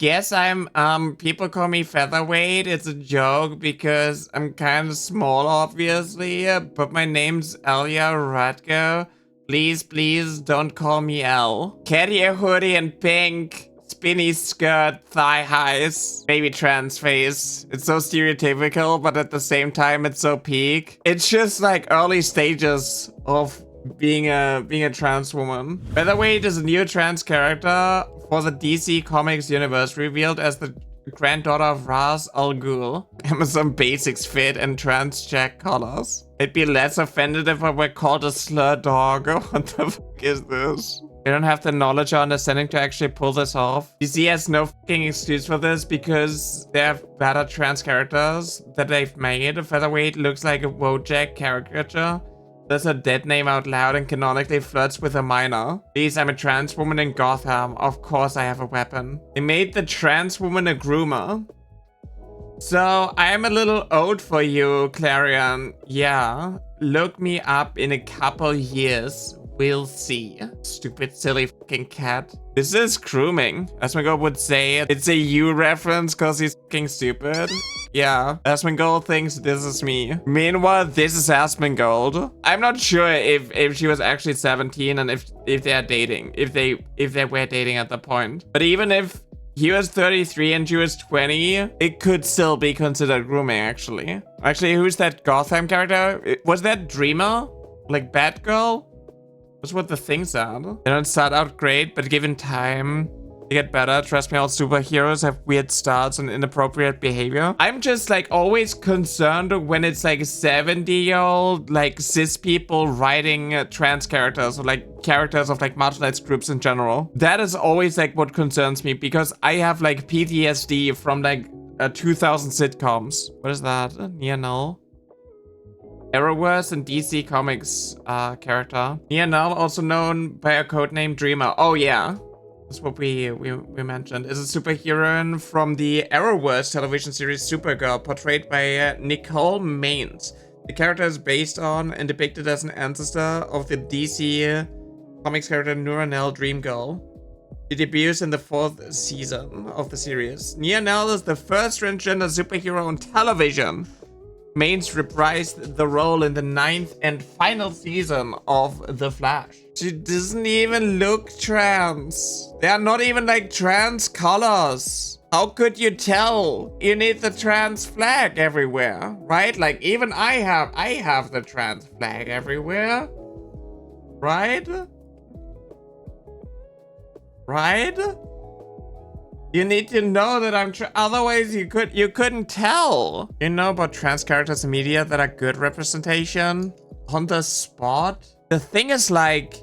guess I'm, people call me Featherweight. It's a joke because I'm kind of small, obviously, but my name's Elia Radko. Please, please don't call me L. Caddy hoodie and pink. Spinny skirt, thigh highs, baby trans face. It's so stereotypical, but at the same time, it's so peak. It's just like early stages of being a trans woman. Featherweight is a new trans character for the DC Comics universe, revealed as the granddaughter of Ra's al Ghul. Amazon Basics fit and trans check colors. I'd be less offended if I were called a slur dog. What the fuck is this? You don't have the knowledge or understanding to actually pull this off. DC has no fucking excuse for this because they have better trans characters that they've made. Featherweight looks like a Wojak caricature. There's a dead name out loud and canonically flirts with a minor. Please, I'm a trans woman in Gotham. Of course I have a weapon. They made the trans woman a groomer. So, I'm a little old for you, Clarion. Yeah, look me up in a couple years. We'll see. Stupid, silly fucking cat. This is Grooming. Asmongold would say it's a you reference because he's fucking stupid. Yeah, Asmongold thinks this is me. Meanwhile, this is Asmongold. I'm not sure if she was actually 17 and if they're dating. If they were dating at the point. But even if he was 33 and she was 20, it could still be considered grooming, actually. Actually, who's that Gotham character? Was that Dreamer? Like Batgirl? That's what the things are. They don't start out great, but given time, they get better. Trust me, all superheroes have weird starts and inappropriate behavior. I'm just like always concerned when it's like 70-year-old like cis people writing trans characters or like characters of like marginalized groups in general. That is always like what concerns me because I have like PTSD from like 2000 sitcoms. What is that? Near null. Arrowverse and DC Comics character. Nia Null, also known by a codename Dreamer. Oh yeah, that's what we mentioned. Is a superhero from the Arrowverse television series Supergirl, portrayed by Nicole Maines. The character is based on and depicted as an ancestor of the DC Comics character Nuranel Dreamgirl. She debuts in the 4th season of the series. Nia Null is the first transgender superhero on television. Maines reprised the role in the 9th and final season of The Flash. She doesn't even look trans. They are not even like trans colors. How could you tell? You need the trans flag everywhere, right? Like even I have the trans flag everywhere. Right? Right? You need to know that I'm otherwise you couldn't tell. You know about trans characters in media that are good representation on the spot? The thing is like,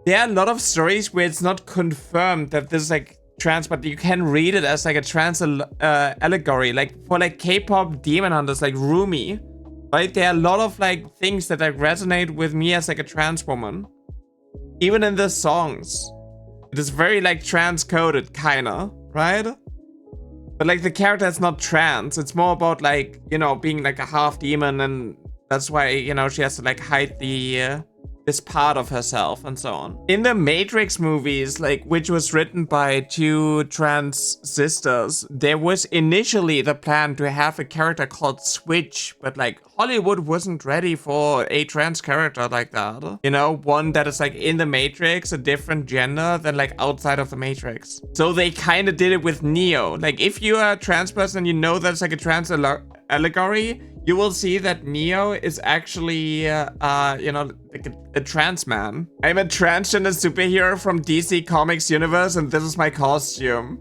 there are a lot of stories where it's not confirmed that this is like trans, but you can read it as like a trans allegory. Like for like K-pop demon hunters like Rumi, right? There are a lot of like things that like resonate with me as like a trans woman. Even in the songs. It is very like trans-coded, kinda. Right? But like the character is not trans. It's more about like, you know, being like a half demon, and that's why, you know, she has to like hide the this part of herself and so on. In the Matrix movies, like which was written by 2 trans sisters, there was initially the plan to have a character called Switch, but like Hollywood wasn't ready for a trans character like that. You know, one that is like in the Matrix, a different gender than like outside of the Matrix. So they kind of did it with Neo. Like if you are a trans person and you know that's like a trans allegory, you will see that Neo is actually, you know, like a trans man. I'm a transgender superhero from DC Comics universe, and this is my costume.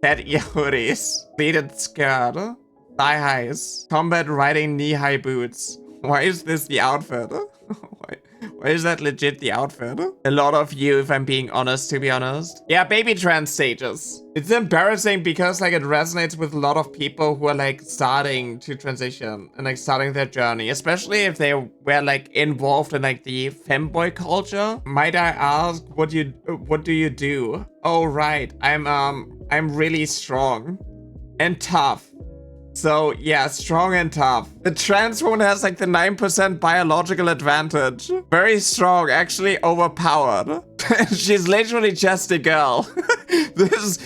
Head hoodies, pleated skirt, thigh highs, combat riding knee-high boots. Why is this the outfit? Why is that legit the outfit? A lot of you, if I'm being honest, to be honest. Yeah, baby trans stages. It's embarrassing because like it resonates with a lot of people who are like starting to transition and like starting their journey, especially if they were like involved in like the femboy culture. Might I ask, what do you do? Oh right, I'm really strong and tough. So yeah, strong and tough. The trans woman has like the 9% biological advantage. Very strong, actually overpowered. She's literally just a girl.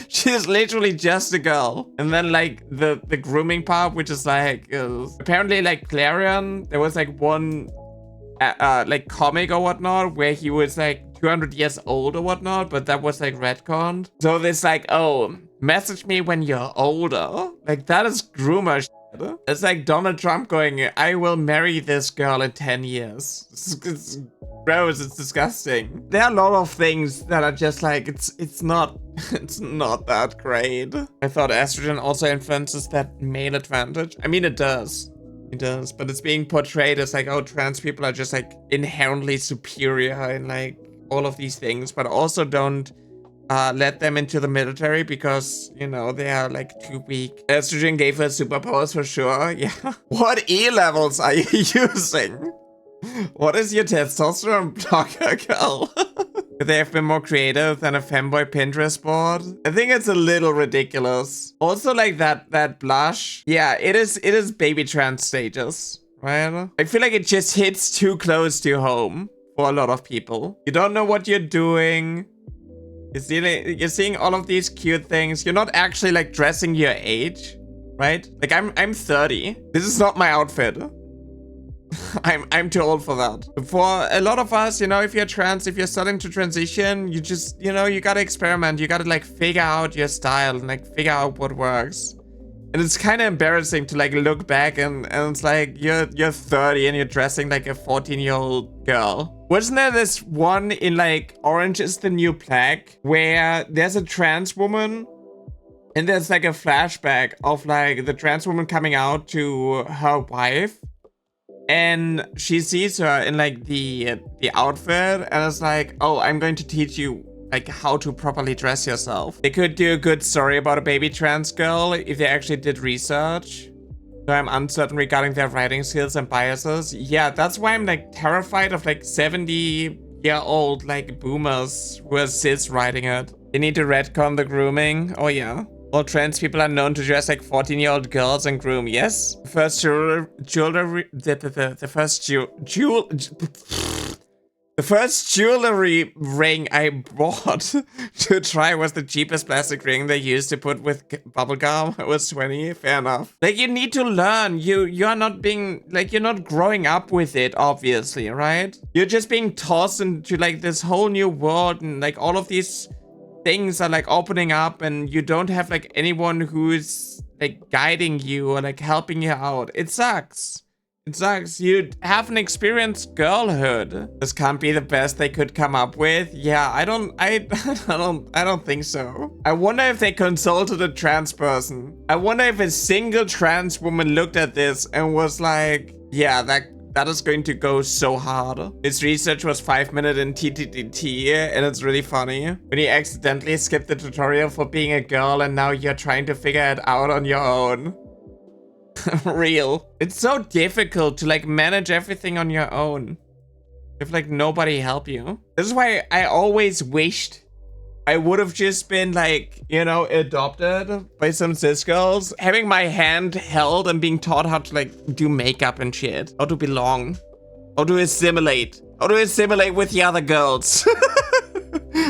She's literally just a girl. And then like the grooming part, which is like apparently like Clarion, there was like one like comic or whatnot where he was like 200 years old or whatnot, but that was like retconned. So there's like, oh, message me when you're older. Like that is groomer shit. It's like Donald Trump going, I will marry this girl in 10 years. It's gross, it's disgusting. There are a lot of things that are just like, it's not that great. I thought estrogen also influences that male advantage. I mean, it does. It does, but it's being portrayed as like, oh, trans people are just like inherently superior in like all of these things, but also don't let them into the military because, you know, they are like too weak. Estrogen gave her superpowers for sure. Yeah. What E levels are you using? What is your testosterone blocker, girl? Could they have been more creative than a femboy Pinterest board? I think it's a little ridiculous. Also, like that blush. Yeah, it is baby trans stages, right? I feel like it just hits too close to home for a lot of people. You don't know what you're doing. You're seeing all of these cute things. You're not actually like dressing your age, right? Like I'm 30. This is not my outfit. I'm too old for that. For a lot of us, you know, if you're trans, if you're starting to transition, you just, you know, you gotta experiment. You gotta like figure out your style and like figure out what works. And it's kind of embarrassing to like look back and it's like you're 30 and you're dressing like a 14-year-old girl. Wasn't there this one in like Orange is the New Black where there's a trans woman and there's like a flashback of like the trans woman coming out to her wife and she sees her in like the outfit and it's like, oh, I'm going to teach you like how to properly dress yourself. They could do a good story about a baby trans girl if they actually did research. So I'm uncertain regarding their writing skills and biases. Yeah, that's why I'm like terrified of like 70-year-old like boomers who are cis writing it. They need to retcon the grooming. Oh yeah. All trans people are known to dress like 14-year-old girls and groom. Yes. The first The first jewelry ring I bought to try was the cheapest plastic ring they used to put with bubblegum. It was 20. Fair enough. Like, you need to learn. You are not being, like, you're not growing up with it, obviously, right? You're just being tossed into, like, this whole new world and, like, all of these things are, like, opening up and you don't have, like, anyone who's, like, guiding you or, like, helping you out. It sucks. It sucks. You haven't experienced girlhood. This can't be the best they could come up with. Yeah, I don't think so. I wonder if they consulted a trans person. I wonder if a single trans woman looked at this and was like, yeah, that is going to go so hard. His research was 5 minutes in TTT, and it's really funny. When you accidentally skip the tutorial for being a girl and now you're trying to figure it out on your own. Real. It's so difficult to like manage everything on your own if like nobody help you. This is why I always wished I would have just been like, you know, adopted by some cis girls, having my hand held and being taught how to like do makeup and shit, how to belong, how to assimilate with the other girls.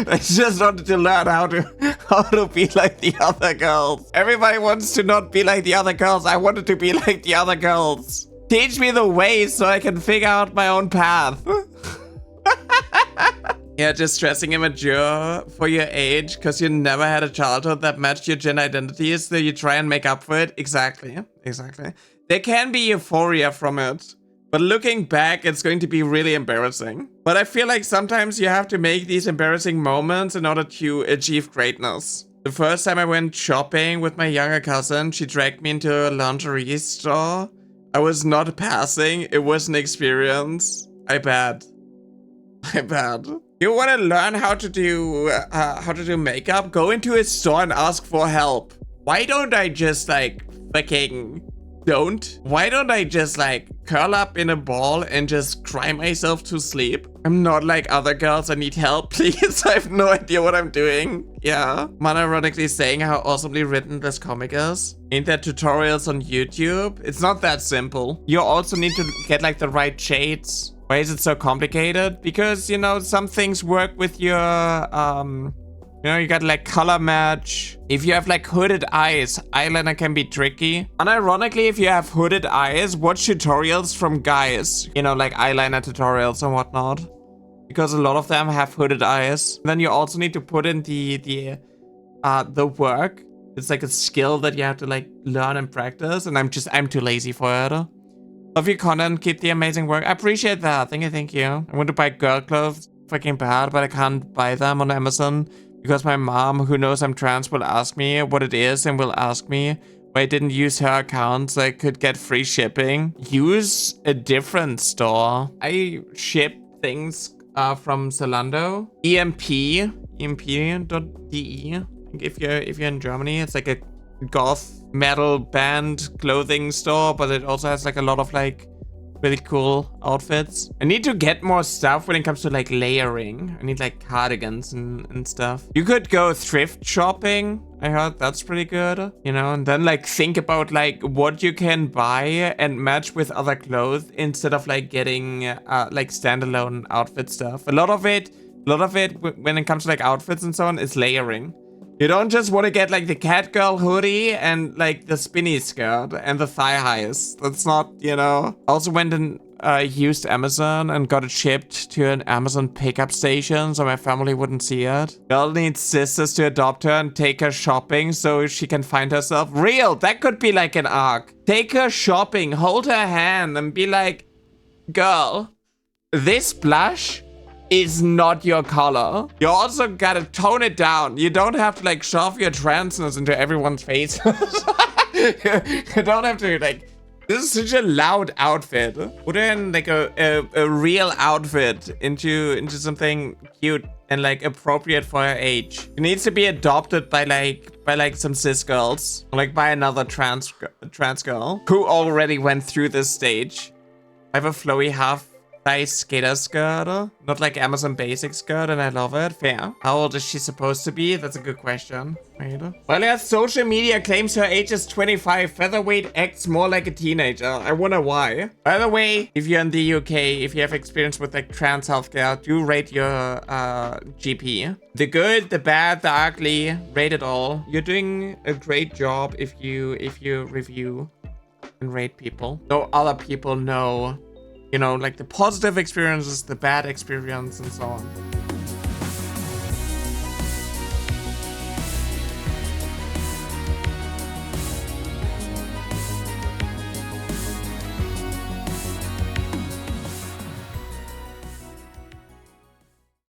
I just wanted to learn how to be like the other girls. Everybody wants to not be like the other girls. I wanted to be like the other girls. Teach me the way so I can figure out my own path. Yeah, just dressing immature for your age because you never had a childhood that matched your gender identity, so you try and make up for it. Exactly. There can be euphoria from it. But looking back, it's going to be really embarrassing. But I feel like sometimes you have to make these embarrassing moments in order to achieve greatness. The first time I went shopping with my younger cousin, she dragged me into a lingerie store. I was not passing. It was an experience. I bet. You want to learn how to do makeup? Go into a store and ask for help. Why don't I just like fucking... Why don't I just like curl up in a ball and just cry myself to sleep? I'm not like other girls. I need help, please. I have no idea what I'm doing. Yeah. Man ironically saying how awesomely written this comic is. Ain't there tutorials on YouTube? It's not that simple. You also need to get like the right shades. Why is it so complicated? Because, you know, some things work with your You know, you got like color match. If you have like hooded eyes, eyeliner can be tricky. Unironically, if you have hooded eyes, watch tutorials from guys. You know, like eyeliner tutorials and whatnot. Because a lot of them have hooded eyes. Then you also need to put in the work. It's like a skill that you have to like learn and practice. And I'm too lazy for it. Love your content, keep the amazing work. I appreciate that. Thank you. I want to buy girl clothes. Fucking bad, but I can't buy them on Amazon. Because my mom, who knows I'm trans, will ask me what it is and will ask me why I didn't use her account so I could get free shipping. Use a different store. I ship things from Zalando. emp.de. If you're in Germany, it's like a goth metal band clothing store, but it also has like a lot of like really cool outfits. I need to get more stuff when it comes to like layering. I need like cardigans and stuff. You could go thrift shopping. I heard that's pretty good, you know, and then like think about like what you can buy and match with other clothes instead of like getting like standalone outfit stuff. A lot of it when it comes to like outfits and so on is layering. You don't just want to get like the catgirl hoodie and like the spinny skirt and the thigh highs. That's not, you know. Also went and used Amazon and got it shipped to an Amazon pickup station so my family wouldn't see it. Girl needs sisters to adopt her and take her shopping so she can find herself. Real, that could be like an arc. Take her shopping, hold her hand and be like, girl, this blush is not your color. You also gotta tone it down. You don't have to like shove your transness into everyone's face. You don't have to like, this is such a loud outfit. Put in like a real outfit into something cute and like appropriate for her age. It needs to be adopted by like some cis girls, or like by another trans girl who already went through this stage. I have a flowy half size skater skirt, not like Amazon basic skirt, and I love it. Fair. How old is she supposed to be? That's a good question. Right. Well, yeah, social media claims her age is 25. Featherweight acts more like a teenager. I wonder why. By the way, if you're in the UK, if you have experience with like trans healthcare, do rate your GP. The good, the bad, the ugly, rate it all. You're doing a great job if you review and rate people. So other people know, you know, like the positive experiences, the bad experience, and so on.